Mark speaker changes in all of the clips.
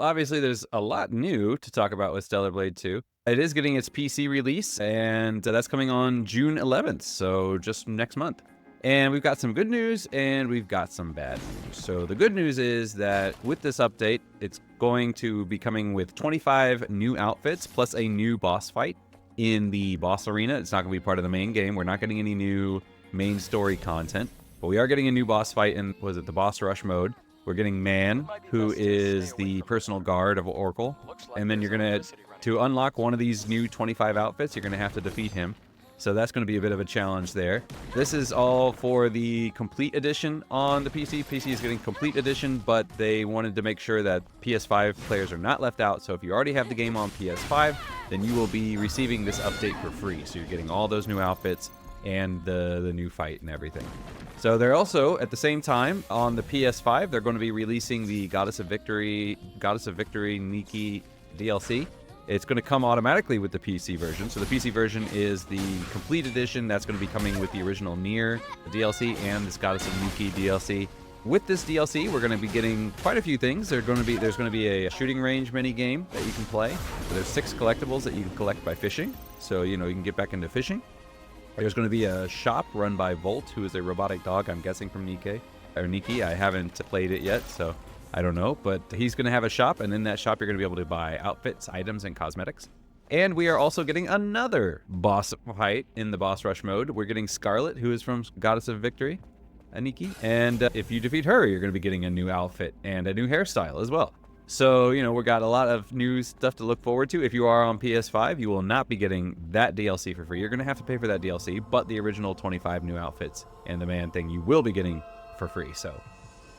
Speaker 1: Obviously, there's a lot new to talk about with Stellar Blade 2. It is getting its PC release, and that's coming on June 11th, so just next month. And we've got some good news, and we've got some bad news. So the good news is that with this update, it's going to be coming with 25 new outfits, plus a new boss fight in the boss arena. It's not going to be part of the main game. We're not getting any new main story content, but we are getting a new boss fight in, was it the boss rush mode? We're getting Man, who is the personal guard of Oracle. And then you're going to unlock one of these new 25 outfits, you're going to have to defeat him. So that's going to be a bit of a challenge there. This is all for the Complete Edition on the PC. PC is getting Complete Edition, but they wanted to make sure that PS5 players are not left out. So if you already have the game on PS5, then you will be receiving this update for free. So you're getting all those new outfits and the new fight and everything. So they're also, at the same time, on the PS5, they're going to be releasing the Goddess of Victory Nikki DLC. It's going to come automatically with the PC version. So the PC version is the Complete Edition. That's going to be coming with the original Nier DLC and this Goddess of Nikki DLC. With this DLC, we're going to be getting quite a few things. There's going to be a shooting range mini game that you can play. So there's 6 collectibles that you can collect by fishing. So, you can get back into fishing. There's going to be a shop run by Volt, who is a robotic dog, I'm guessing from Nikki. I haven't played it yet, so I don't know. But he's going to have a shop, and in that shop, you're going to be able to buy outfits, items, and cosmetics. And we are also getting another boss fight in the boss rush mode. We're getting Scarlet, who is from Goddess of Victory, Nikki. And if you defeat her, you're going to be getting a new outfit and a new hairstyle as well. So, we got a lot of new stuff to look forward to. If you are on PS5, you will not be getting that DLC for free. You're going to have to pay for that DLC, but the original 25 new outfits and the Man thing you will be getting for free. So,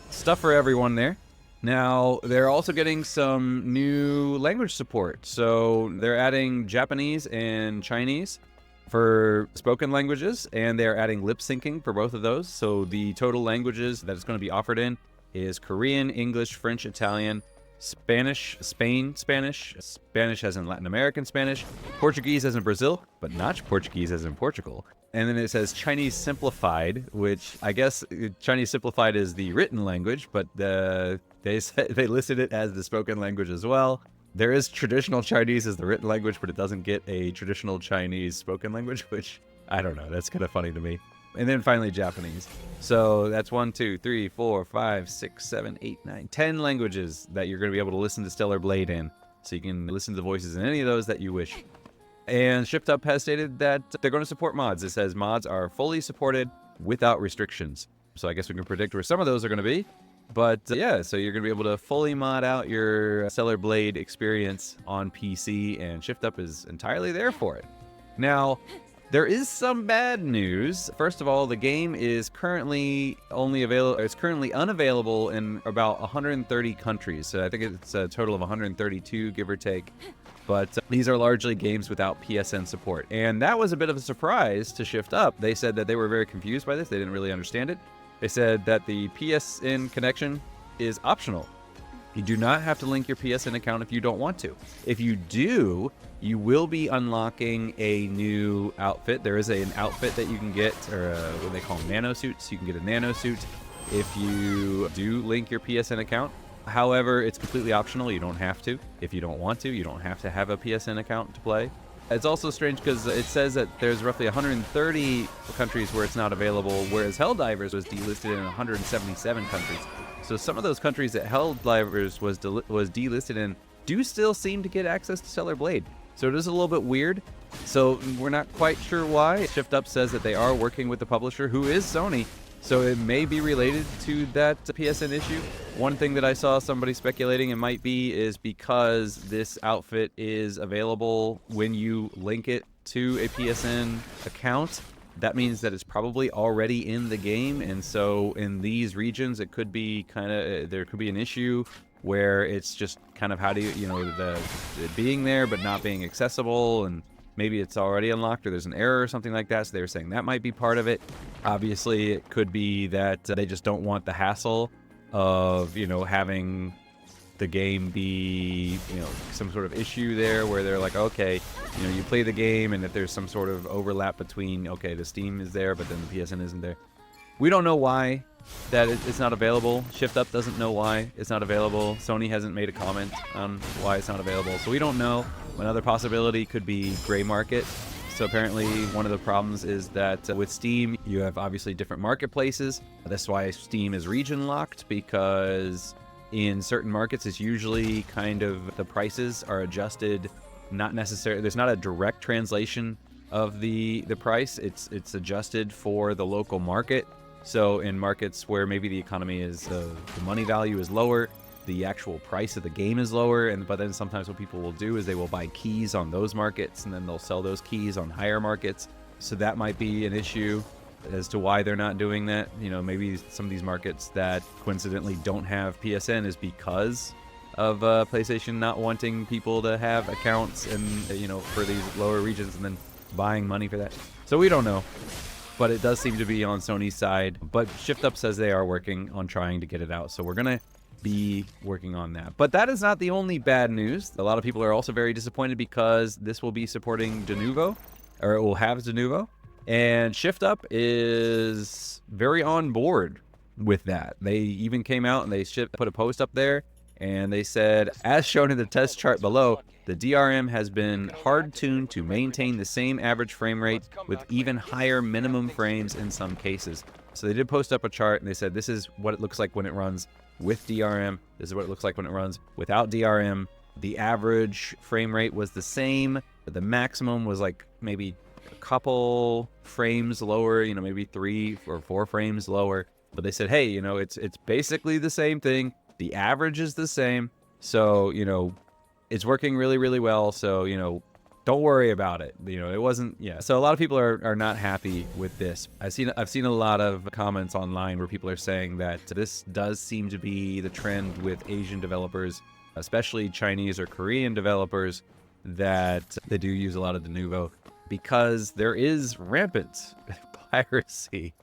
Speaker 1: stuff for everyone there. Now, they're also getting some new language support. So, they're adding Japanese and Chinese for spoken languages, and they're adding lip syncing for both of those. So, the total languages that it's going to be offered in is Korean, English, French, Italian, Spanish as in Latin American Spanish, Portuguese as in Brazil, but not Portuguese as in Portugal. And then it says Chinese Simplified, which I guess Chinese Simplified is the written language, but they listed it as the spoken language as well. There is traditional Chinese as the written language, but it doesn't get a traditional Chinese spoken language, which I don't know. That's kind of funny to me. And then finally Japanese. So that's 1, 2, 3, 4, 5, 6, 7, 8, 9, 10 languages that you're going to be able to listen to Stellar Blade in. So you can listen to the voices in any of those that you wish. And Shift Up has stated that they're going to support mods. It says mods are fully supported without restrictions. So I guess we can predict where some of those are going to be. But yeah, so you're going to be able to fully mod out your Stellar Blade experience on PC, and Shift Up is entirely there for it. Now, there is some bad news. First of all, the game is currently unavailable in about 130 countries. So I think it's a total of 132, give or take. But these are largely games without PSN support. And that was a bit of a surprise to Shift Up. They said that they were very confused by this. They didn't really understand it. They said that the PSN connection is optional. You do not have to link your PSN account if you don't want to. If you do, you will be unlocking a new outfit. There is an outfit that you can get, or what they call nano suits. You can get a nano suit if you do link your PSN account. However, it's completely optional. You don't have to. If you don't want to, you don't have to have a PSN account to play. It's also strange because it says that there's roughly 130 countries where it's not available, whereas Helldivers was delisted in 177 countries. So some of those countries that Helldivers was delisted in do still seem to get access to Stellar Blade. So it is a little bit weird. So we're not quite sure why. Shift Up says that they are working with the publisher, who is Sony. So it may be related to that PSN issue. One thing that I saw somebody speculating it might be is because this outfit is available when you link it to a PSN account. That means that it's probably already in the game. And so in these regions, it could be there could be an issue where it's just kind of how do you, the being there but not being accessible, and maybe it's already unlocked or there's an error or something like that. So they were saying that might be part of it. Obviously, it could be that they just don't want the hassle of, having the game be, some sort of issue there where they're like, okay, you play the game and if there's some sort of overlap between, okay, the Steam is there, but then the PSN isn't there. We don't know why that it's not available. Shift Up doesn't know why it's not available. Sony hasn't made a comment on why it's not available, so we don't know. Another possibility could be gray market. So apparently one of the problems is that with Steam, you have obviously different marketplaces. That's why Steam is region locked, because in certain markets, it's usually kind of the prices are adjusted, not necessarily, there's not a direct translation of the price. It's adjusted for the local market. So in markets where maybe the economy is, the money value is lower, the actual price of the game is lower, but then sometimes what people will do is they will buy keys on those markets, and then they'll sell those keys on higher markets. So that might be an issue as to why they're not doing that. You know, maybe some of these markets that coincidentally don't have PSN is because of PlayStation not wanting people to have accounts and, you know, for these lower regions and then buying money for that. So we don't know, but it does seem to be on Sony's side. But Shift Up says they are working on trying to get it out, so we're gonna be working on that. But that is not the only bad news. A lot of people are also very disappointed because this will be supporting Denuvo, or it will have Denuvo, and Shift Up is very on board with that. They even came out and they put a post up there, and they said, as shown in the test chart below, the DRM has been hard-tuned to maintain the same average frame rate with even higher minimum frames in some cases. So they did post up a chart, and they said this is what it looks like when it runs with DRM. This is what it looks like when it runs without DRM. The average frame rate was the same, but the maximum was like maybe a couple frames lower, you know, maybe 3 or 4 frames lower. But they said, hey, you know, it's basically the same thing. The average is the same. So, you know, it's working really, really well. So, you know, don't worry about it. You know, it wasn't, yeah. So a lot of people are not happy with this. I've seen a lot of comments online where people are saying that this does seem to be the trend with Asian developers, especially Chinese or Korean developers, that they do use a lot of Denuvo because there is rampant piracy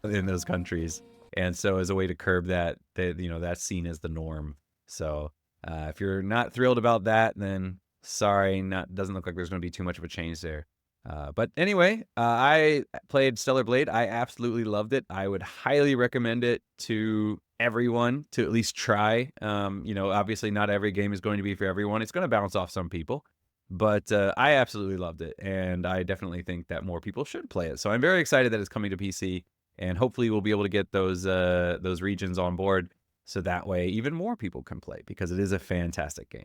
Speaker 1: in those countries. And so as a way to curb that, you know, that's seen as the norm. So if you're not thrilled about that, then sorry, doesn't look like there's going to be too much of a change there. But anyway, I played Stellar Blade. I absolutely loved it. I would highly recommend it to everyone to at least try. You know, obviously not every game is going to be for everyone. It's going to bounce off some people. But I absolutely loved it, and I definitely think that more people should play it. So I'm very excited that it's coming to PC, and hopefully we'll be able to get those regions on board, so that way even more people can play, because it is a fantastic game.